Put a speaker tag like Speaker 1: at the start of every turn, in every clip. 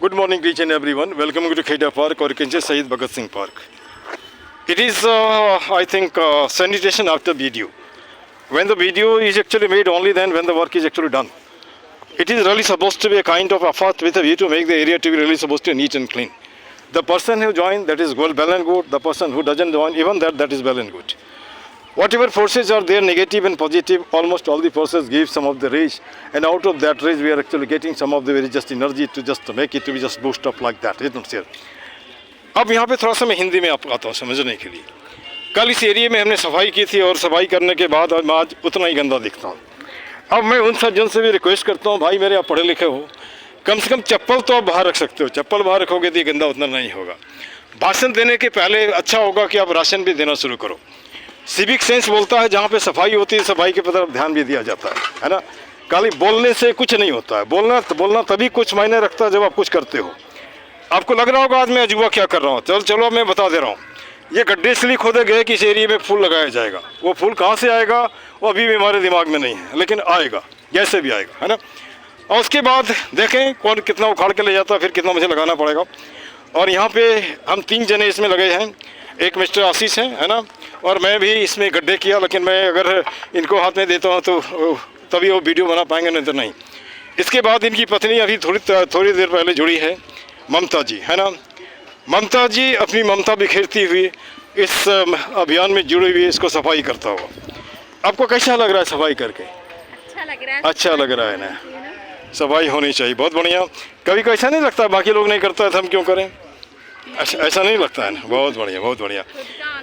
Speaker 1: Good morning, each and everyone. Welcome to Kheda Park, or you can just say it Bhagat Singh Park. It is, I think, sanitation after video. When the video is actually made, only then when the work is actually done. It is really supposed to be a kind of effort with a view to make the area to be really supposed to be neat and clean. The person who joined, that is well and good. The person who doesn't join, even that is well and good. Whatever forces are there, negative and positive, almost all the forces give some of the rage, and out of that rage we are actually getting some of the very just energy to just make it to be just boost up like that, isn't it? अब यहाँ पे थोड़ा सा मैं हिंदी में आपको आता हूँ समझने के लिए। कल इस एरिया में हमने सफाई की थी और सफाई करने के बाद मैं आज उतना ही गंदा दिखता हूँ। अब मैं उन सज्जन से भी रिक्वेस्ट करता हूँ, भाई मेरे आप पढ़े लिखे हो, कम से कम चप्पल तो आप बाहर रख सकते हो, चप्पल बाहर रखोगे तो ये गंदा उतना नहीं होगा। भाषण देने के पहले अच्छा होगा कि आप राशन भी देना शुरू करो। सिविक सेंस बोलता है जहाँ पे सफाई होती है सफाई की तरफ ध्यान भी दिया जाता है ना। खाली बोलने से कुछ नहीं होता है, बोलना तभी कुछ मायने रखता है जब आप कुछ करते हो। आपको लग रहा होगा आज मैं अजूबा क्या कर रहा हूँ, चलो मैं बता दे रहा हूँ। ये गड्ढे इसलिए खोदे गए कि इस एरिया में फूल लगाया जाएगा। वो फूल कहाँ से आएगा वो अभी भी हमारे दिमाग में नहीं है, लेकिन आएगा, जैसे भी आएगा, है ना। और उसके बाद देखें कौन कितना उखाड़ के ले जाता है, फिर कितना मुझे लगाना पड़ेगा। और यहाँ पे हम 3 जने इसमें लगे हैं, एक मिस्टर आशीष हैं, है ना, और मैं भी इसमें गड्ढे किया, लेकिन मैं अगर इनको हाथ में देता हूँ तो तभी वो वीडियो बना पाएंगे, नहीं तो नहीं। इसके बाद इनकी पत्नी अभी थोड़ी देर पहले जुड़ी है, ममता जी, है ना। ममता जी अपनी ममता बिखेरती हुई इस अभियान में जुड़ी हुई, इसको सफाई करता हुआ। आपको कैसा लग रहा है सफाई करके? अच्छा लग रहा है ना। सफाई होनी चाहिए, बहुत बढ़िया। कभी ऐसा नहीं लगता बाकी लोग नहीं करता है तो हम क्यों करें? ऐसा नहीं लगता है ना। बहुत बढ़िया, बहुत बढ़िया।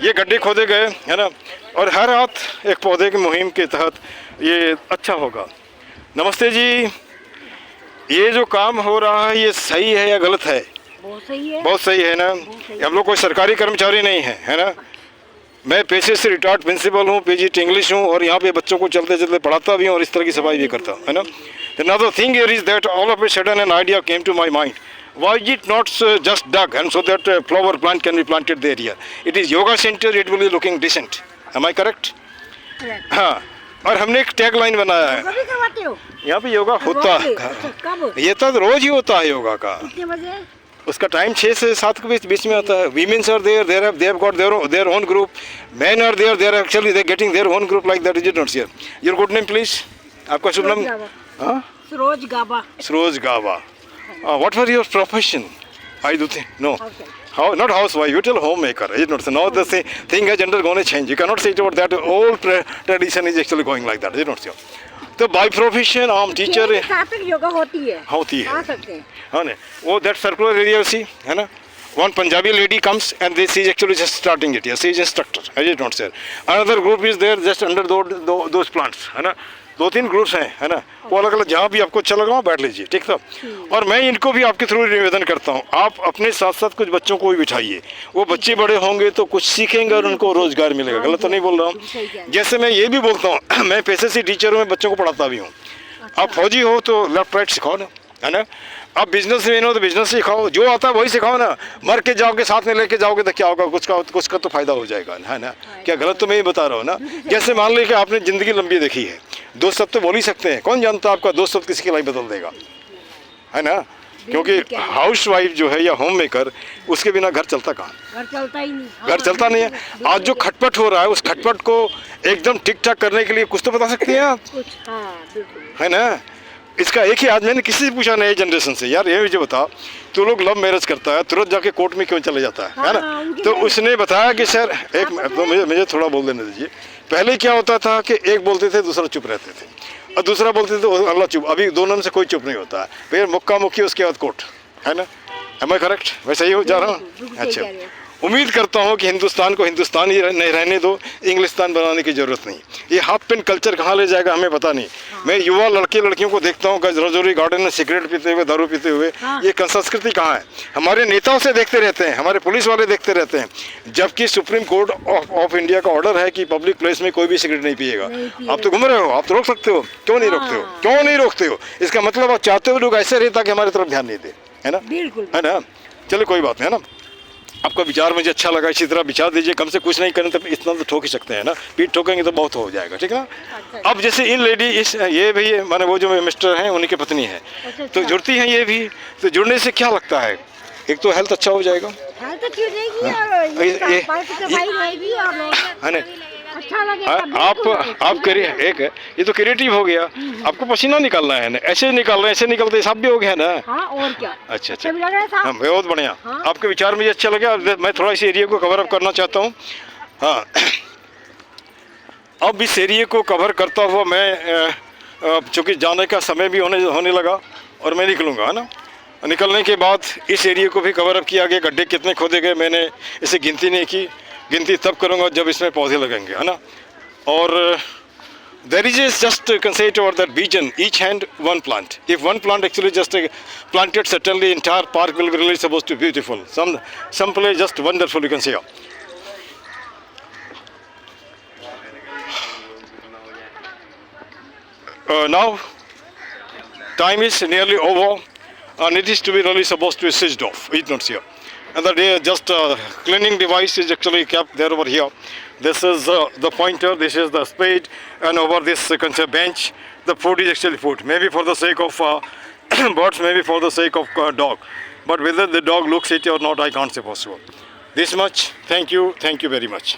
Speaker 1: ये गड्ढे खोदे गए, है ना, और हर रात एक पौधे की मुहिम के तहत ये अच्छा होगा। नमस्ते जी, ये जो काम हो रहा है ये सही है या गलत है?
Speaker 2: बहुत सही है।
Speaker 1: बहुत सही है ना। हम लोग कोई सरकारी कर्मचारी नहीं है, है ना। मैं पेशे से रिटायर्ड प्रिंसिपल हूँ, पीजी इंग्लिश हूँ, और यहाँ पे बच्चों को चलते चलते पढ़ाता भी हूँ और इस तरह की सफाई भी करता हूँ, है ना। Another thing here is that all of a sudden an idea came to my mind. Why is it not just dug and so that flower plant can be planted there here? It is yoga center, it will be looking decent. Am I correct?
Speaker 2: Correct.
Speaker 1: हाँ, और हमने एक tag line बनाया है।
Speaker 2: कभी करवाते हो?
Speaker 1: यहाँ पे योगा होता है।
Speaker 2: कब?
Speaker 1: ये तो रोज ही होता है योगा का।
Speaker 2: कितने बजे?
Speaker 1: उसका टाइम 6 से 7 के बीच में आता है। Women's are there, they have got their own group. Men are there, they are actually they getting their own group like that. Is it not sir? Your good name please? आपका शुभ नाम? हाँ?
Speaker 2: सरोज गाबा।
Speaker 1: सरोज गाबा. What was your profession? I do think no. How not housewife? You tell homemaker. Is it not? So now the thing has undergone a change. You cannot say it about that. Old tradition is actually going like that. Is it not so? तो by profession आम teacher है।
Speaker 2: साथ में योगा होती है।
Speaker 1: आ
Speaker 2: सकते हैं।
Speaker 1: हाँ ने वो दैट सर्कुलर एरिया सी है ना। One Punjabi lady comes and this is actually just starting it. Yes, she is instructor. I did not say. Another group is there just under those plants, है ना। 2-3 ग्रुप्स हैं, है ना। वो अलग अलग जहाँ भी आपको अच्छा लगा वहाँ बैठ लीजिए, ठीक था। और मैं इनको भी आपके थ्रू निवेदन करता हूँ, आप अपने साथ साथ कुछ बच्चों को भी बिठाइए। वो बच्चे बड़े होंगे तो कुछ सीखेंगे और उनको रोजगार मिलेगा। गलत तो नहीं बोल रहा हूँ। जैसे मैं ये भी बोलता हूँ, मैं पेशे से टीचर हूँ, मैं बच्चों को पढ़ाता भी हूँ। आप फौजी हो तो लेफ्ट राइट सिखाओ ना, है ना। आप बिजनेस मैन हो तो बिजनेस सिखाओ, जो आता है वही सिखाओ ना। मर के जाओगे साथ में लेके जाओगे तो क्या होगा, कुछ का तो फायदा हो जाएगा, है ना। क्या गलत तो मैं ही बता रहा हूँ ना। जैसे मान लीजिए कि आपने ज़िंदगी लंबी देखी है, 2 शब्द तो बोल ही सकते हैं। कौन जानता आपका 2 शब्द किसी की लाइफ बदल देगा, है ना। क्योंकि हाउस वाइफ जो है या होम मेकर, उसके बिना घर चलता कहाँ? घर चलता नहीं है। आज जो खटपट हो रहा है उस खटपट को एकदम ठीक ठाक करने के लिए कुछ तो बता सकते हैं आप, है ना। इसका एक ही आज मैंने किसी से पूछा नई जनरेशन से, यार ये मुझे बता, तो लोग लव मैरिज करता है तुरंत जाके कोर्ट में क्यों चले जाता है ना। तो उसने बताया कि सर एक तो मुझे थोड़ा बोल देने दीजिए। पहले क्या होता था कि एक बोलते थे दूसरा चुप रहते थे, और दूसरा बोलते थे अल्लाह चुप। अभी दोनों में से कोई चुप नहीं होता है, फिर मुक्का मुक्की उसके बाद कोर्ट, है ना। Am I correct? वैसे ही हो जा रहा हूँ। अच्छा, उम्मीद करता हूँ कि हिंदुस्तान को हिंदुस्तान ही नहीं रहने दो, इंग्लिस्तान बनाने की ज़रूरत नहीं। ये हाफ पेन कल्चर कहाँ ले जाएगा हमें पता नहीं। मैं युवा लड़के लड़कियों को देखता हूँ रजौरी गार्डन में सिगरेट पीते हुए, दारू पीते हुए। ये संस्कृति कहाँ है? हमारे नेताओं से देखते रहते हैं, हमारे पुलिस वाले देखते रहते हैं, जबकि सुप्रीम कोर्ट ऑफ इंडिया का ऑर्डर है कि पब्लिक प्लेस में कोई भी सिगरेट नहीं पिएगा। आप तो घूम रहे हो, आप तो रोक सकते हो, क्यों नहीं रोकते हो? क्यों नहीं रोकते हो? इसका मतलब आप चाहते हो लोग ऐसे रहे ताकि हमारी तरफ ध्यान नहीं दे, है ना, है ना। चलो कोई बात नहीं, है ना। आपका विचार मुझे अच्छा लगा, इसी तरह विचार दीजिए, कम से कुछ नहीं करें तो इतना तो ठोक ही सकते हैं ना, पीठ ठोकेंगे तो बहुत हो जाएगा, ठीक है ना।
Speaker 2: अच्छा
Speaker 1: अब जैसे इन लेडी इस ये भी माने वो जो मिस्टर हैं उन्हीं की पत्नी है,
Speaker 2: अच्छा
Speaker 1: तो जुड़ती हैं ये भी, तो जुड़ने से क्या लगता है, एक तो हेल्थ अच्छा हो जाएगा,
Speaker 2: हेल्थ अच्छी हो जाएगी और
Speaker 1: ये-
Speaker 2: पार्क सफाई रहेगी और
Speaker 1: है ना।
Speaker 2: अच्छा लगेगा।
Speaker 1: आप करिए, एक है ये तो क्रिएटिव हो गया, आपको पसीना निकालना है ना, ऐसे निकाल रहे हैं, ऐसे निकलते साफ भी हो गया ना।
Speaker 2: हाँ और क्या।
Speaker 1: अच्छा
Speaker 2: अच्छा भी लग रहा है
Speaker 1: हाँ,
Speaker 2: साहब।
Speaker 1: बहुत बढ़िया,
Speaker 2: हाँ।
Speaker 1: आपके विचार मुझे अच्छा लगे, और मैं थोड़ा इस एरिया को कवर अप करना चाहता हूँ। हाँ, अब इस एरिया को कवर करता हुआ मैं चूँकि जाने का समय भी होने लगा और मैं निकलूँगा, है ना। निकलने के बाद इस एरिया को भी कवर अप किया गया, गड्ढे कितने खोदे गए मैंने इसे गिनती नहीं की, गिनती तब करूँगा जब इसमें पौधे लगेंगे, है ना। और there is just concept over that region, each hand one plant. If one plant actually just planted, certainly entire park will be really supposed to be beautiful. Some place just wonderful, you can say. Now time is nearly over and it is to be really supposed to be switched off. It's not here. And the day just cleaning device is actually kept there over here. This is the pointer, this is the spade, and over this you can say bench, the food is actually food. Maybe for the sake of birds, maybe for the sake of dog. But whether the dog looks it or not, I can't say for sure. This much. Thank you very much.